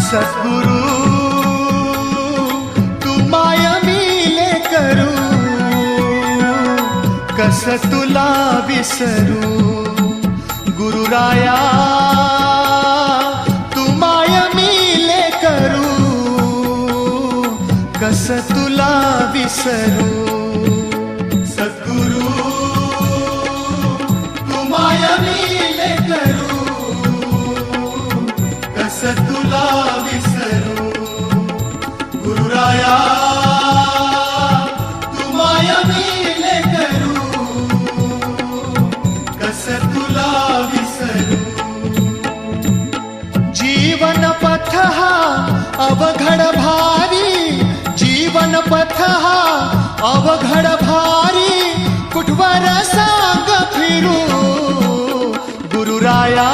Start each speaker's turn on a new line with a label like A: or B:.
A: सद्गुरु तू माय मिले करू, कस तुला विसरू. गुरुराया तू माय मिले करू, कस तुला विसरू. सद्गुरु तू माय मिले करू, कस तुला विसरू. गुरुराया तू माय मिले करू, कस तुला विसरू. जीवन पथ हा अवघड भारी, जीवन पथ हा अवघड भारी, कुठवर सांग फिरू. गुरुराया